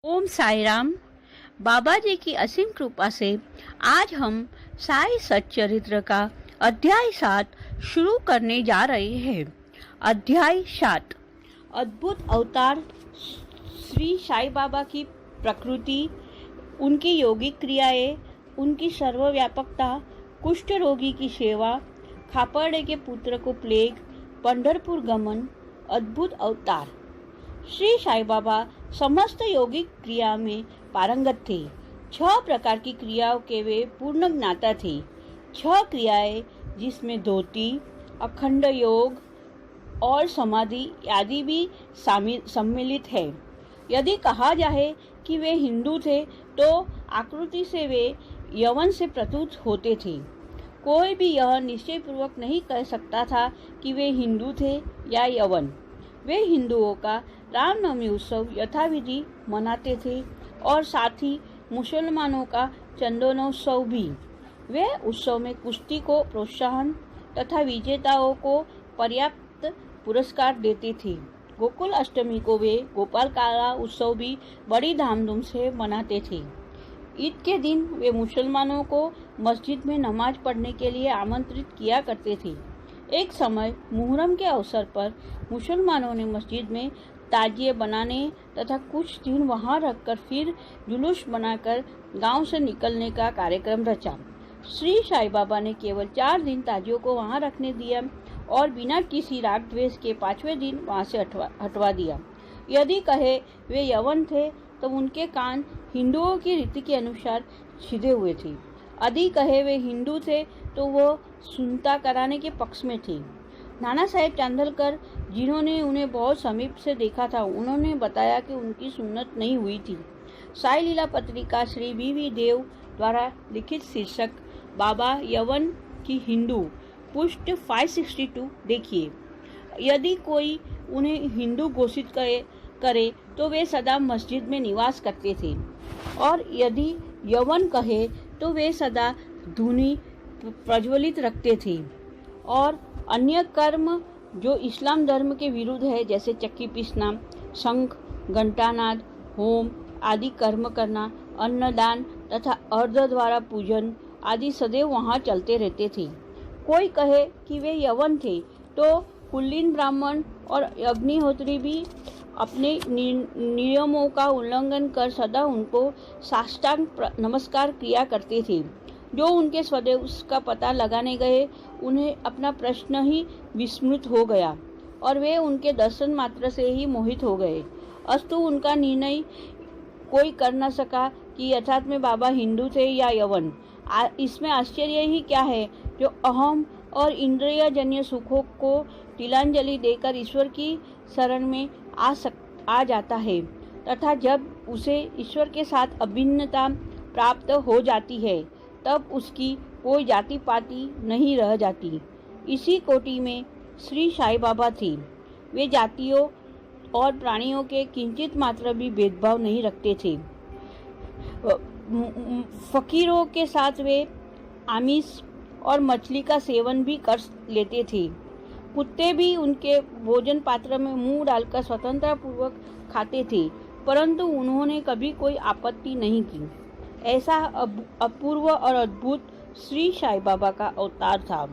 ओम साई राम। बाबा जी की असीम कृपा से आज हम साई सच्चरित्र का अध्याय 7 शुरू करने जा रहे हैं। अध्याय 7 अद्भुत अवतार श्री साई बाबा की प्रकृति, उनकी योगिक क्रियाएं, उनकी सर्वव्यापकता, कुष्ठ रोगी की सेवा, खापर्डे के पुत्र को प्लेग, पंढरपुर गमन। अद्भुत अवतार। श्री साई बाबा समस्त योगिक क्रिया में पारंगत थे। 6 प्रकार की क्रियाओं के वे पूर्ण ज्ञाता थे। 6 क्रियाएं जिसमें धोती, अखंड योग और समाधि आदि भी सम्मिलित है। यदि कहा जाए कि वे हिंदू थे तो आकृति से वे यवन से प्रस्तुत होते थे। कोई भी यह निश्चयपूर्वक नहीं कह सकता था कि वे हिंदू थे या यवन। वे हिंदुओं का रामनवमी उत्सव यथाविधि मनाते थे और साथ ही मुसलमानों का चंदनोत्सव भी। वे उत्सव में कुश्ती को प्रोत्साहन तथा विजेताओं को पर्याप्त पुरस्कार देते थे। गोकुल अष्टमी को वे गोपाल काला उत्सव भी बड़ी धामधूम से मनाते थे। ईद के दिन वे मुसलमानों को मस्जिद में नमाज पढ़ने के लिए आमंत्रित किया करते थे। एक समय मुहर्रम के अवसर पर मुसलमानों ने मस्जिद में ताजिए बनाने तथा कुछ दिन वहां रखकर फिर जुलूस बनाकर गांव से निकलने का कार्यक्रम रचा। श्री साई बाबा ने केवल 4 दिन ताजियों को वहां रखने दिया और बिना किसी राग द्वेष के 5वें दिन वहां से हटवा दिया। यदि कहे वे यवन थे तो उनके कान हिंदुओं की रीति के अनुसार सीधे हुए थे। यदि कहे वे हिंदू थे तो वो सुनता कराने के पक्ष में थे। नाना साहेब चांदलकर, जिन्होंने उन्हें बहुत समीप से देखा था, उन्होंने बताया कि उनकी सुन्नत नहीं हुई थी। साई लीला पत्रिका श्री वी देव द्वारा लिखित शीर्षक बाबा यवन की हिंदू, पृष्ठ 562 देखिए। यदि कोई उन्हें हिंदू घोषित करे तो वे सदा मस्जिद में निवास करते थे और यदि यवन कहे तो वे सदा धुनी प्रज्वलित रखते थे और अन्य कर्म जो इस्लाम धर्म के विरुद्ध है, जैसे चक्की पीसना, शंख, घंटानाद, होम आदि कर्म करना, अन्नदान तथा अर्ध द्वारा पूजन आदि सदैव वहाँ चलते रहते थे। कोई कहे कि वे यवन थे तो कुलीन ब्राह्मण और अग्निहोत्री भी अपने नियमों का उल्लंघन कर सदा उनको साष्टांग नमस्कार किया करते थे। जो उनके स्वदेव का पता लगाने गए, उन्हें अपना प्रश्न ही विस्मृत हो गया और वे उनके दर्शन मात्र से ही मोहित हो गए। अस्तु उनका निर्णय कोई कर न सका कि यथार्थ में बाबा हिंदू थे या यवन। इसमें आश्चर्य ही क्या है जो अहम और इंद्रिय जन्य सुखों को तिलांजलि देकर ईश्वर की शरण में आ जाता है तथा जब उसे ईश्वर के साथ अभिन्नता प्राप्त हो जाती है तब उसकी कोई जाति पाति नहीं रह जाती। इसी कोटि में श्री साई बाबा थे। वे जातियों और प्राणियों के किंचित मात्र भी भेदभाव नहीं रखते थे। फकीरों के साथ वे आमिष और मछली का सेवन भी कर लेते थे। कुत्ते भी उनके भोजन पात्र में मुंह डालकर स्वतंत्रता पूर्वक खाते थे, परंतु उन्होंने कभी कोई आपत्ति नहीं की। ऐसा अपूर्व और अद्भुत श्री साई बाबा का अवतार था।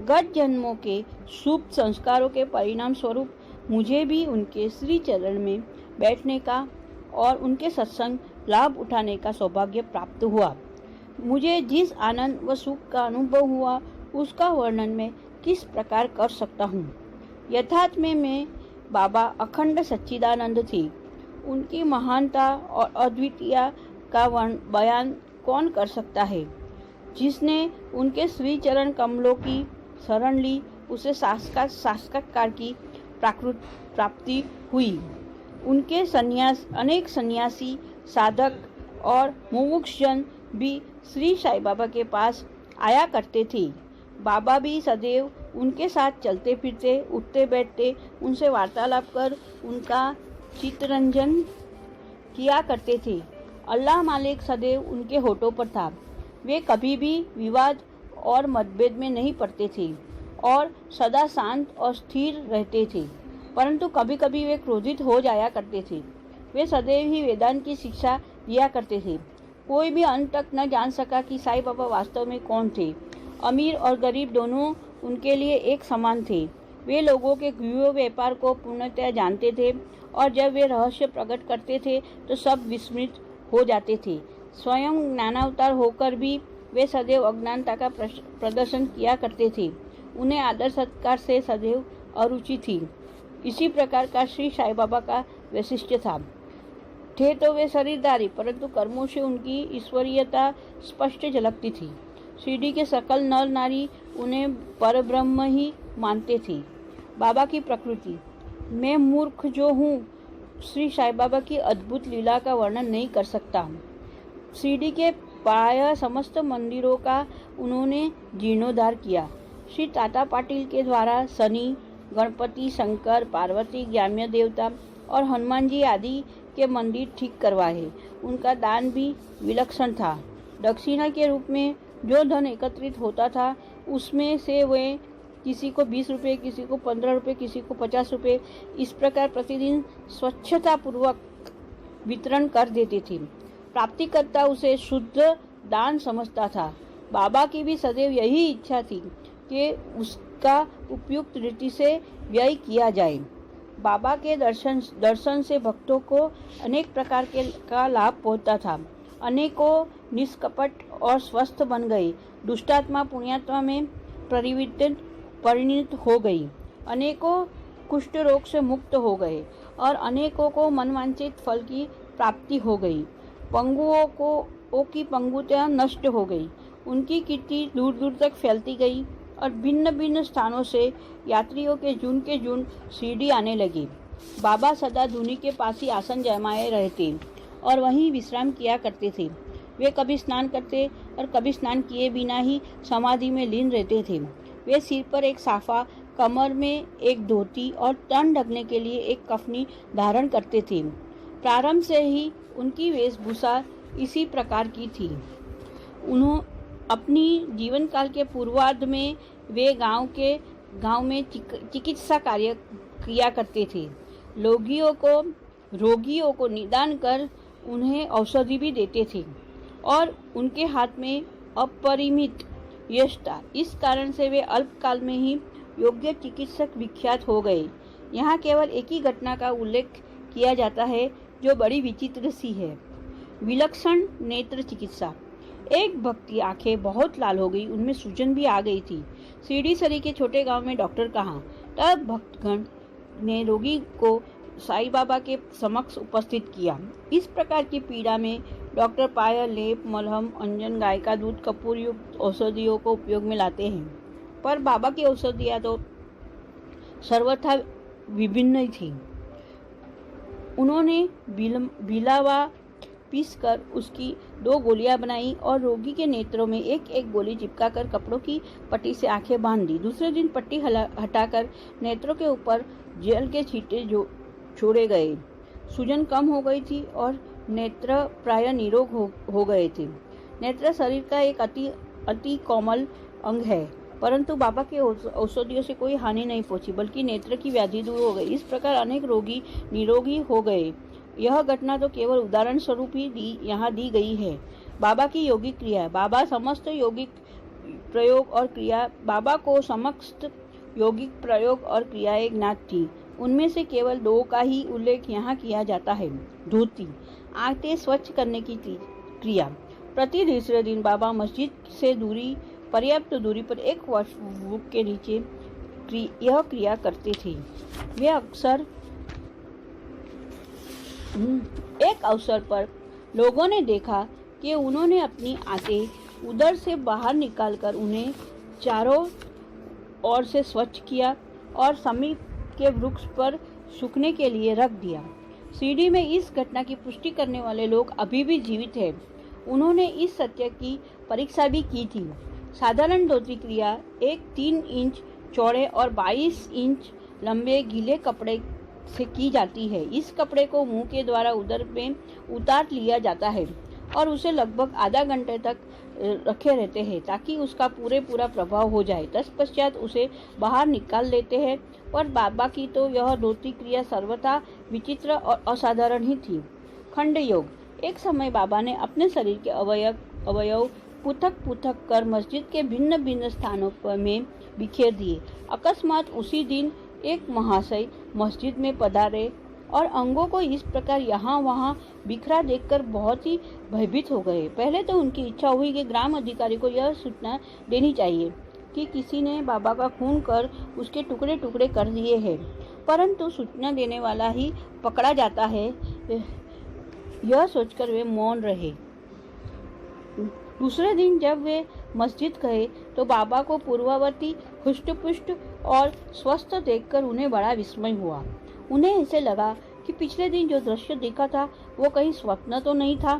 गत जन्मों के शुभ संस्कारों के परिणाम स्वरूप मुझे भी उनके श्री चरण में बैठने का और उनके सत्संग लाभ उठाने का सौभाग्य प्राप्त हुआ। मुझे जिस आनंद व सुख का अनुभव हुआ उसका वर्णन मैं किस प्रकार कर सकता हूँ। यथार्थ में मैं बाबा अखंड सच्चिदानंद थे। उनकी महानता और अद्वितीयता का बयान कौन कर सकता है। जिसने उनके श्री चरण कमलों की शरण ली उसे साक्षात्कार की प्राप्ति हुई। उनके अनेक सन्यासी, साधक और मुमुक्षुजन भी श्री साई बाबा के पास आया करते थे। बाबा भी सदैव उनके साथ चलते फिरते, उठते बैठते, उनसे वार्तालाप कर उनका चित्तरंजन किया करते थे। अल्लाह मालिक सदैव उनके होठों पर था। वे कभी भी विवाद और मतभेद में नहीं पड़ते थे और सदा शांत और स्थिर रहते थे, परंतु कभी कभी वे क्रोधित हो जाया करते थे। वे सदैव ही वेदांत की शिक्षा दिया करते थे। कोई भी अंत तक न जान सका कि साईं बाबा वास्तव में कौन थे। अमीर और गरीब दोनों उनके लिए एक समान थे। वे लोगों के गृह व्यापार को पूर्णतः जानते थे और जब वे रहस्य प्रकट करते थे तो सब विस्मित हो जाते थे। स्वयं ज्ञानावतार होकर भी वे सदैव अज्ञानता का प्रदर्शन किया करते थे। उन्हें आदर सत्कार से सदैव अरुचि थी। इसी प्रकार का श्री साईं बाबा का वैशिष्ट्य था। थे तो वे शरीरधारी, परंतु कर्मों से उनकी ईश्वरीयता स्पष्ट झलकती थी। शिरडी के सकल नर नारी उन्हें परब्रह्म ही मानते थे। बाबा की प्रकृति। मैं मूर्ख जो हूँ, श्री साईं बाबा की अद्भुत लीला का वर्णन नहीं कर सकता। शिरडी के प्रायः समस्त मंदिरों का उन्होंने जीर्णोद्धार किया। श्री ताता पाटिल के द्वारा शनि, गणपति, शंकर, पार्वती, ग्राम्य देवता और हनुमान जी आदि के मंदिर ठीक करवाए। उनका दान भी विलक्षण था। दक्षिणा के रूप में जो धन एकत्रित होता था उसमें से वे किसी को 20 रुपये, किसी को 15 रुपये, किसी को 50 रुपये, इस प्रकार प्रतिदिन स्वच्छता पूर्वक वितरण कर देते थे। प्राप्तिकर्ता उसे शुद्ध दान समझता था। बाबा की भी सदैव यही इच्छा थी कि उसका उपयुक्त रीति से व्यय किया जाए। बाबा के दर्शन से भक्तों को अनेक प्रकार का लाभ पहुंचता था। अनेकों निष्कपट और स्वस्थ बन गए। दुष्टात्मा पुण्यात्मा में परिणित हो गई। अनेकों कुष्ठ रोग से मुक्त हो गए और अनेकों को मनवांछित फल की प्राप्ति हो गई। पंगुओं की पंगुता नष्ट हो गई। उनकी कीर्ति दूर दूर तक फैलती गई और भिन्न भिन्न स्थानों से यात्रियों के झुंड शिरडी आने लगे। बाबा सदा धुनी के पास ही आसन जमाए रहते और वहीं विश्राम किया करते थे। वे कभी स्नान करते और कभी स्नान किए बिना ही समाधि में लीन रहते थे। वे सिर पर एक साफा, कमर में एक धोती और तन ढकने के लिए एक कफनी धारण करते थे। प्रारंभ से ही उनकी वेशभूषा इसी प्रकार की थी। उन्होंने अपनी जीवन काल के पूर्वार्ध में वे गांव में चिकित्सा कार्य किया करते थे। रोगियों को निदान कर उन्हें औषधि भी देते थे और उनके हाथ में अपरिमित यश था। इस कारण से वे अल्पकाल में ही योग्य चिकित्सक विख्यात हो गए। यहाँ केवल एक ही घटना का उल्लेख किया जाता है जो बड़ी विचित्र सी है। विलक्षण नेत्र चिकित्सा। एक भक्त की आंखें बहुत लाल हो गई, उनमें सूजन भी आ गई थी। सीढ़ी सरी के छोटे गांव में डॉक्टर कहाँ। तब भक्तगण ने रोगी को साईं बाबा के समक्ष उपस्थित किया। इस प्रकार की पीड़ा में डॉक्टर प्रायः लेप, मलहम, अंजन, गाय का दूध, कपूर युक्त औषधियों को उपयोग में लाते हैं, पर बाबा की औषधियाँ तो सर्वथा विभिन्न थी। उन्होंने बिलावा पीसकर उसकी 2 गोलियां बनाई और रोगी के नेत्रों में एक एक गोली चिपकाकर कपड़ों की पट्टी से आंखें बांध दी। दूसरे दिन पट्टी हटाकर नेत्रों के ऊपर जेल के छींटे छोड़े गए। सूजन कम हो गई थी और नेत्र प्राय निरोग हो गए थे। नेत्र शरीर का एक अति कोमल अंग है, परंतु बाबा के औषधियों से कोई हानि नहीं पहुंची, बल्कि नेत्र की व्याधि दूर हो गई। इस प्रकार अनेक रोगी निरोगी हो गए। यह घटना तो केवल उदाहरण स्वरूप ही यहाँ दी गई है। बाबा की योगिक क्रिया। बाबा को समस्त योगिक प्रयोग और क्रियाएं ज्ञात थी। उनमें से केवल 2 का ही उल्लेख यहाँ किया जाता है। धोती, आंखें स्वच्छ करने की क्रिया। प्रति दूसरे दिन बाबा मस्जिद से पर्याप्त दूरी पर एक वृक्ष के नीचे यह क्रिया करते थे। वे अक्सर एक अवसर पर लोगों ने देखा कि उन्होंने अपनी आंखें उधर से बाहर निकालकर उन्हें चारों ओर से स्वच्छ किया और समीप के वृक्ष पर सूखने के लिए रख दिया। सीडी में इस घटना की पुष्टि करने वाले लोग अभी भी जीवित हैं। उन्होंने इस सत्य की परीक्षा भी की थी। साधारण धोती क्रिया एक 3 इंच चौड़े और 22 इंच लंबे गीले कपड़े से की जाती है। इस कपड़े को मुंह के द्वारा उदर में उतार लिया जाता है और उसे लगभग आधा घंटे तक रखे रहते हैं ताकि उसका पूरा प्रभाव हो जाए। तत्पश्चात उसे बाहर निकाल लेते हैं। पर बाबा की तो यह धोती क्रिया सर्वथा विचित्र और असाधारण ही थी। खंड योग। एक समय बाबा ने अपने शरीर के अवयव पृथक कर मस्जिद के भिन्न भिन्न स्थानों में बिखेर दिए। अकस्मात उसी दिन एक महाशय मस्जिद में पधारे और अंगों को इस प्रकार यहाँ वहाँ बिखरा देखकर बहुत ही भयभीत हो गए। पहले तो उनकी इच्छा हुई कि ग्राम अधिकारी को यह सूचना देनी चाहिए कि किसी ने बाबा का खून कर उसके टुकड़े टुकड़े कर दिए हैं, परंतु सूचना देने वाला ही पकड़ा जाता है, यह सोचकर वे मौन रहे। दूसरे दिन जब वे मस्जिद गए तो बाबा को पूर्ववर्ती हुष्ट-पुष्ट और स्वस्थ देखकर उन्हें बड़ा विस्मय हुआ। उन्हें ऐसे लगा कि पिछले दिन जो दृश्य देखा था वो कहीं स्वप्न तो नहीं था।